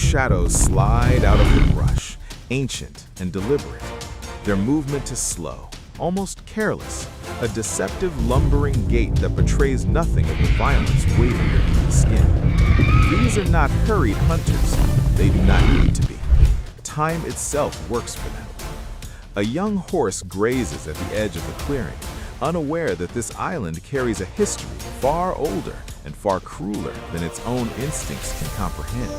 shadows slide out of the brush, ancient and deliberate. Their movement is slow, almost careless, a deceptive lumbering gait that betrays nothing of the violence waiting beneath the skin. These are not hurried hunters. They do not need to be. Time itself works for them. A young horse grazes at the edge of the clearing, unaware that this island carries a history far older and far crueler than its own instincts can comprehend.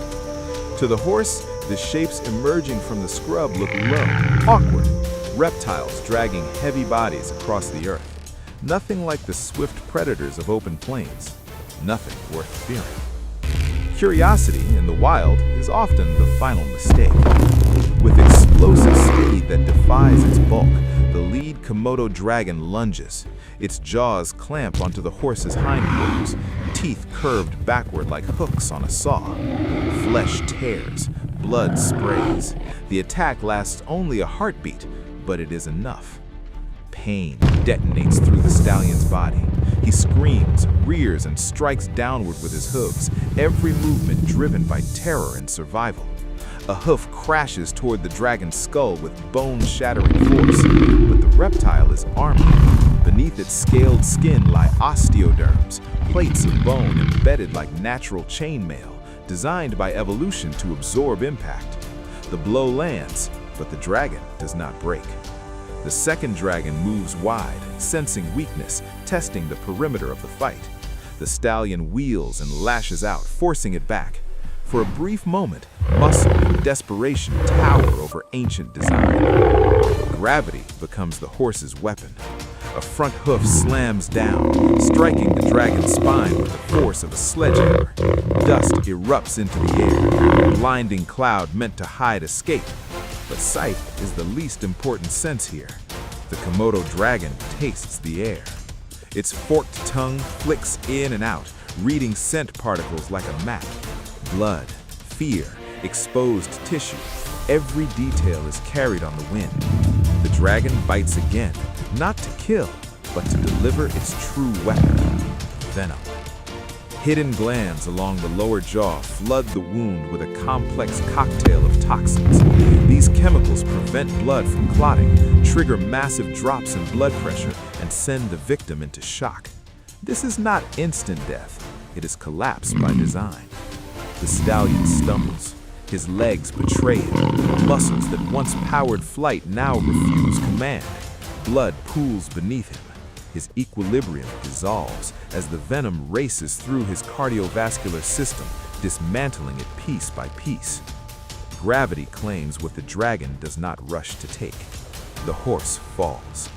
To the horse, the shapes emerging from the scrub look low, awkward, reptiles dragging heavy bodies across the earth. Nothing like the swift predators of open plains. Nothing worth fearing. Curiosity in the wild is often the final mistake. With explosive speed that defies its bulk, the lead Komodo dragon lunges. Its jaws clamp onto the horse's hindquarters, teeth curved backward like hooks on a saw. Flesh tears, blood sprays. The attack lasts only a heartbeat, but it is enough. Pain detonates through the stallion's body. He screams, rears, and strikes downward with his hooves, every movement driven by terror and survival. A hoof crashes toward the dragon's skull with bone-shattering force, but the reptile is armored. Beneath its scaled skin lie osteoderms, plates of bone embedded like natural chainmail, designed by evolution to absorb impact. The blow lands, but the dragon does not break. The second dragon moves wide, sensing weakness, testing the perimeter of the fight. The stallion wheels and lashes out, forcing it back. For a brief moment, muscle and desperation tower over ancient design. Gravity becomes the horse's weapon. A front hoof slams down, striking the dragon's spine with the force of a sledgehammer. Dust erupts into the air, a blinding cloud meant to hide escape. But sight is the least important sense here. The Komodo dragon tastes the air. Its forked tongue flicks in and out, reading scent particles like a map. Blood, fear, exposed tissue, every detail is carried on the wind. The dragon bites again, not to kill, but to deliver its true weapon, venom. Hidden glands along the lower jaw flood the wound with a complex cocktail of toxins. These chemicals prevent blood from clotting, trigger massive drops in blood pressure, and send the victim into shock. This is not instant death. It is collapse by design. The stallion stumbles. His legs betray him. Muscles that once powered flight now refuse command. Blood pools beneath him. His equilibrium dissolves as the venom races through his cardiovascular system, dismantling it piece by piece. Gravity claims what the dragon does not rush to take. The horse falls.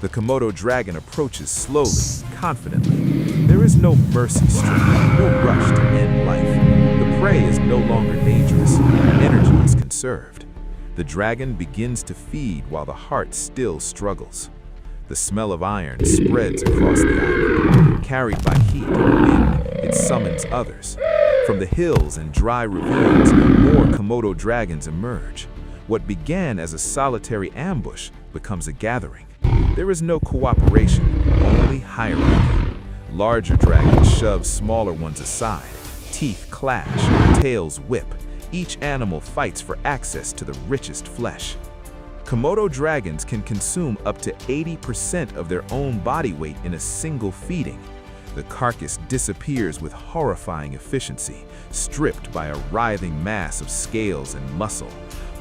The Komodo dragon approaches slowly, confidently. There is no mercy strike, no rush to end life. The prey is no longer dangerous. Energy is conserved. The dragon begins to feed while the heart still struggles. The smell of iron spreads across the island. Carried by heat and wind, it summons others. From the hills and dry ravines, more Komodo dragons emerge. What began as a solitary ambush becomes a gathering. There is no cooperation, only hierarchy. Larger dragons shove smaller ones aside. Teeth clash, tails whip. Each animal fights for access to the richest flesh. Komodo dragons can consume up to 80% of their own body weight in a single feeding. The carcass disappears with horrifying efficiency, stripped by a writhing mass of scales and muscle.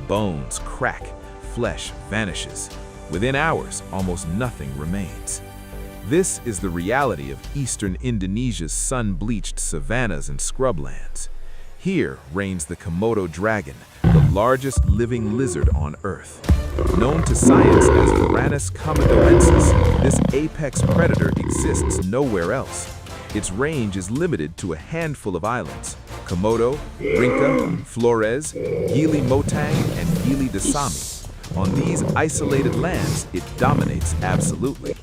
Bones crack, flesh vanishes. Within hours, almost nothing remains. This is the reality of eastern Indonesia's sun-bleached savannas and scrublands. Here reigns the Komodo dragon, the largest living lizard on Earth. Known to science as Varanus comodorensis, this apex predator exists nowhere else. Its range is limited to a handful of islands: Komodo, Rinca, Flores, Gili Motang, and Gili Dasami. On these isolated lands, it dominates absolutely.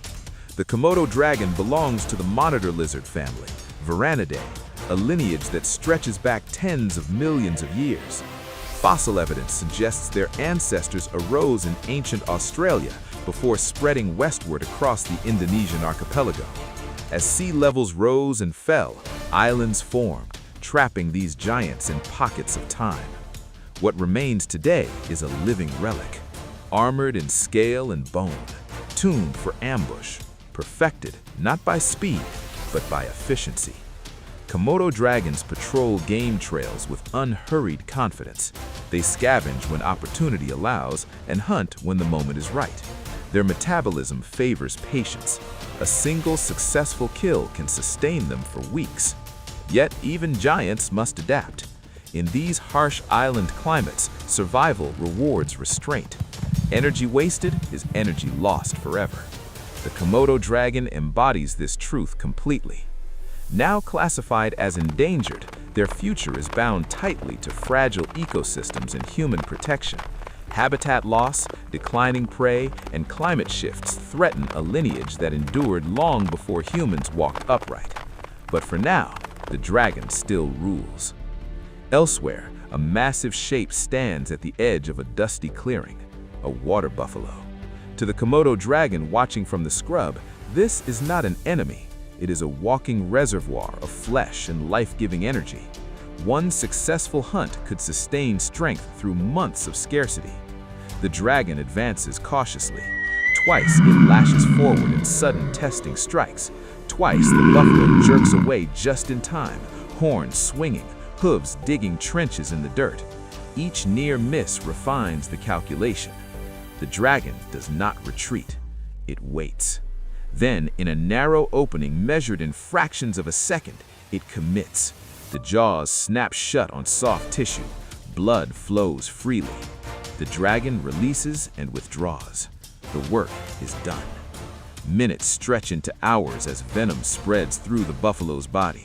The Komodo dragon belongs to the monitor lizard family, Varanidae, a lineage that stretches back tens of millions of years. Fossil evidence suggests their ancestors arose in ancient Australia before spreading westward across the Indonesian archipelago. As sea levels rose and fell, islands formed, trapping these giants in pockets of time. What remains today is a living relic, armored in scale and bone, tuned for ambush, perfected not by speed, but by efficiency. Komodo dragons patrol game trails with unhurried confidence. They scavenge when opportunity allows and hunt when the moment is right. Their metabolism favors patience. A single successful kill can sustain them for weeks. Yet even giants must adapt. In these harsh island climates, survival rewards restraint. Energy wasted is energy lost forever. The Komodo dragon embodies this truth completely. Now classified as endangered, their future is bound tightly to fragile ecosystems and human protection. Habitat loss, declining prey, and climate shifts threaten a lineage that endured long before humans walked upright. But for now, the dragon still rules. Elsewhere, a massive shape stands at the edge of a dusty clearing, a water buffalo. To the Komodo dragon watching from the scrub, this is not an enemy. It is a walking reservoir of flesh and life-giving energy. One successful hunt could sustain strength through months of scarcity. The dragon advances cautiously. Twice it lashes forward in sudden testing strikes. Twice the buffalo jerks away just in time, horns swinging, hooves digging trenches in the dirt. Each near miss refines the calculation. The dragon does not retreat. It waits. Then, in a narrow opening measured in fractions of a second, it commits. The jaws snap shut on soft tissue. Blood flows freely. The dragon releases and withdraws. The work is done. Minutes stretch into hours as venom spreads through the buffalo's body.